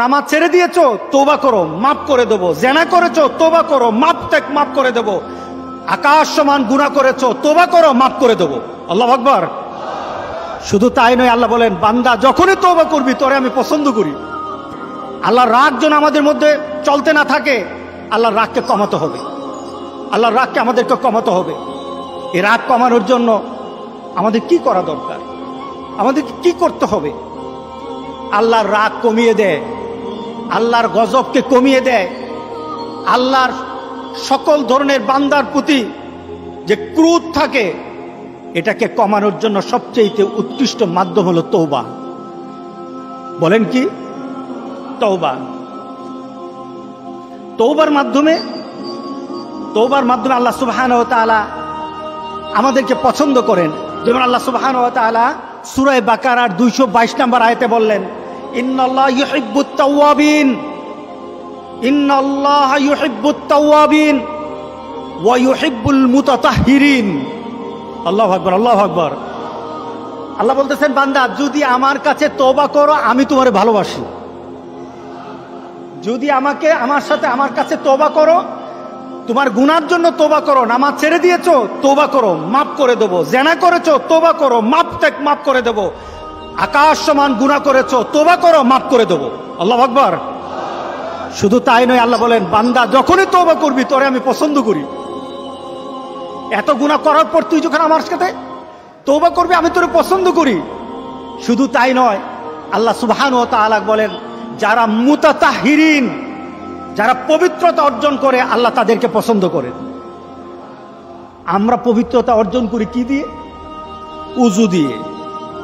নামাজ ছেড়ে দিয়েছো, তওবা করো, মাফ করে দেবো। জেনা করেছো, তওবা করো, মাফ করে দেবো। আকাশ সমান গুনাহ করেছো, তওবা করো, মাফ করে দেবো। আল্লাহু আকবার। শুধু তাই নয়, আল্লাহ বলেন, বান্দা যখনই তওবা করবি তোরে আমি পছন্দ করি। আল্লাহর রাগ যেন আমাদের মধ্যে চলতে না থাকে, আল্লাহর রাগকে কমাতে হবে। আল্লাহর রাগকে আমাদেরকে কমাতে হবে। এই রাগ কমানোর জন্য আমাদের কি করা দরকার? আমাদেরকে কি করতে হবে? আল্লাহর রাগ কমিয়ে দেয়, আল্লাহর গজবকে কমিয়ে দেয়। আল্লাহর সকল ধরনের বান্দার প্রতি যে ক্রোধ থাকে, এটাকে কমানোর জন্য সবচেয়ে উৎকৃষ্ট মাধ্যম হলো তওবা। বলেন কি? তওবা। তওবার মাধ্যমে আল্লাহ সুবহানাহু ওয়া তাআলা আমাদেরকে পছন্দ করেন। যেমন আল্লাহ সুবহানাহু ওয়া তাআলা সূরা বাকারার 222 নম্বর আয়াতে বললেন, ইন্নাল্লাহা ইউহিব্বুত তাওয়াবিন ওয়া ইউহিব্বুল মুতাতাহহিরিন। আল্লাহু আকবার, আল্লাহু আকবার। আল্লাহ বলতেছেন, বান্দা যদি আমার কাছে তওবা করো আমি তোমারে ভালোবাসি। যদি আমার কাছে তওবা করো, তোমার গুনার জন্য তওবা করো, নামাজ ছেড়ে দিয়েছো, তওবা করো, মাফ করে দেবো। জেনা করেছো, তওবা করো, মাফ করে দেবো। আকাশ সমান গুনাহ করেছো, তওবা করো, মাফ করে দেবো। আল্লাহু আকবার। শুধু তাই নয়, আল্লাহ বলেন, বান্দা যখনই তওবা করবি তোরে আমি পছন্দ করি। এত গুনাহ করার পর তুই যখন আমার সাথে তওবা করবি আমি তোরে পছন্দ করি। শুধু তাই নয়, আল্লাহ সুবহানাহু ওয়া তাআলা বলেন, যারা মুতাতাহহিরিন, যারা পবিত্রতা অর্জন করে, আল্লাহ তাদেরকে পছন্দ করেন। আমরা পবিত্রতা অর্জন করি কি দিয়ে? উযু দিয়ে।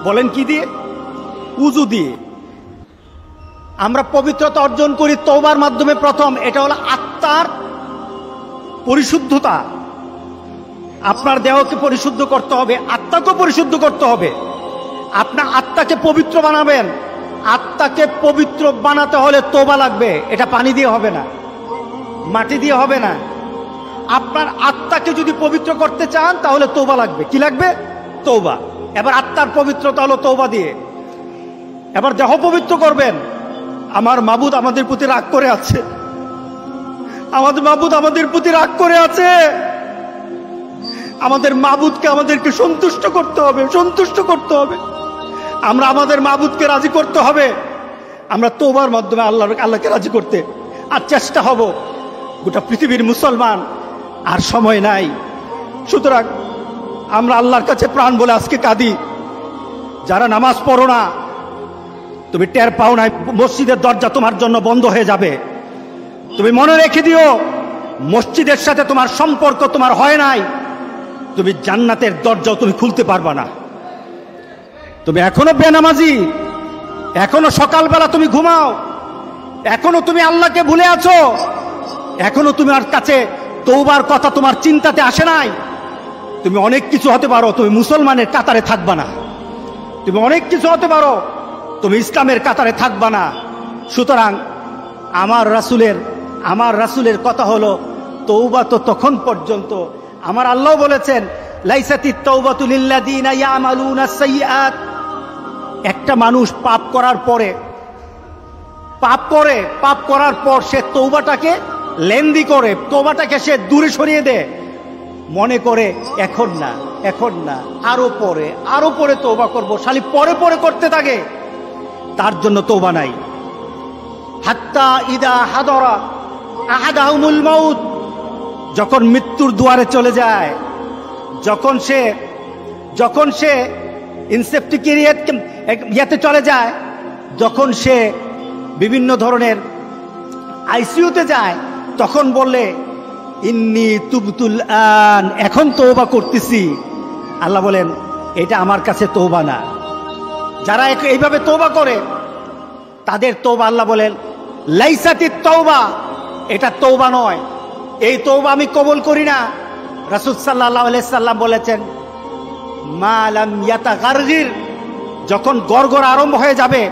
বলেন কি দিয়ে? উযু দিয়ে। আমরা পবিত্রতা অর্জন করি তওবার মাধ্যমে। প্রথম এটা হলো আত্মার পরিশুদ্ধতা। আপনার দেহকে পরিশুদ্ধ করতে হবে, আত্মাকে পরিশুদ্ধ করতে হবে। আপনার আত্মাকে পবিত্র বানাবেন। আত্মাকে পবিত্র বানাতে হলে তওবা লাগবে। এটা পানি দিয়ে হবে না, মাটি দিয়ে হবে না। আপনার আত্মাকে যদি পবিত্র করতে চান তাহলে তওবা লাগবে। কি লাগবে? তওবা। এবার আত্মার পবিত্রতা হলো তওবা দিয়ে। এবার দেহ পবিত্র করবেন। আমার মাবুদ আমাদের প্রতি রাগ করে আছে, আমাদের মাবুদ আমাদের প্রতি রাগ করে আছে। আমাদের মাবুদকে আমাদেরকে সন্তুষ্ট করতে হবে। আমরা আমাদের মাবুদকে রাজি করতে হবে। আমরা তওবার মাধ্যমে আল্লাহকে রাজি করতে আর চেষ্টা হব। গোটা পৃথিবীর মুসলমান আর সময় নাই। সুতরাং আমরা আল্লাহর কাছে প্রাণ বলে আজকে কাঁদি। যারা নামাজ পড়ো না, তুমি টের পাও না, মসজিদের দরজা তোমার জন্য বন্ধ হয়ে যাবে। তুমি মনে রেখে দিও, মসজিদের সাথে তোমার সম্পর্ক তোমার হয় নাই, তুমি জান্নাতের দরজাও তুমি খুলতে পারবা না। তুমি এখনো বেনামাজি, এখনো সকালবেলা তুমি ঘুমাও, এখনো তুমি আল্লাহকে ভুলে আছো, এখনো তোমার কাছে তওবার কথা তোমার চিন্তাতে আসে নাই। তুমি অনেক কিছু হতে পারো, তুমি মুসলমানের কাতারে থাকবা না। তুমি অনেক কিছু হতে পারো, তুমি ইসলামের কাতারে থাকবা না। সুতরাং আমার রাসূলের কথা হলো, তওবা তো তখন পর্যন্ত। আমার আল্লাহ বলেছেন, লাইসাতিত তাওবাতু লিল্লাযিনা ইয়ামালুনা সাইয়্যাত। একটা মানুষ পাপ করার পর সে তওবাটাকে লেন্দি করে, তওবাটাকে সে দূরে সরিয়ে দেয়, মনে করে এখন না আরো পরে তওবা করব, খালি পরে করতে থাকে। তার জন্য তওবা নাই। হাত্তা ইদা হাদরা আহাদাহুমুল মাউত, যখন মৃত্যুর দুয়ারে চলে যায়, যখন সে ইনসেপ্টিকেরিয়াতে চলে যায়, যখন সে বিভিন্ন ধরনের আইসিইউতে যায়, তখন বললে ইন্নী তুবতুল আন, এখন তওবা করতেছি। আল্লাহ বলেন, এটা আমার কাছে তওবা না। যারা এইভাবে তওবা করে তাদের তওবা, আল্লাহ বলেন, লাইসাতিত তাওবা, এটা তওবা নয়, এই তওবা আমি কবুল করি না। রাসূল সাল্লাল্লাহু আলাইহি সাল্লাম বলেছেন, মা লাম ইয়াতাগারগির, যখন গড়গড় আরম্ভ হয়ে যাবে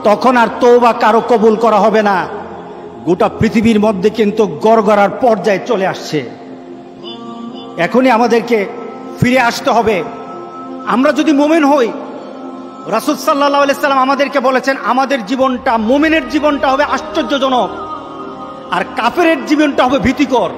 তখন আর তওবা কারো কবুল করা হবে না। গোটা পৃথিবীর মধ্যে কিন্তু গড়গড়ার পর্যায়ে চলে আসছে। এখনই আমাদেরকে ফিরে আসতে হবে। আমরা যদি মুমিন হই, রাসূল সাল্লাল্লাহু আলাইহি সাল্লাম আমাদেরকে বলেছেন আমাদের জীবনটা, মুমিনের জীবনটা হবে আশ্চর্যজনক, আর কাফেরের জীবনটা হবে ভীতিকর।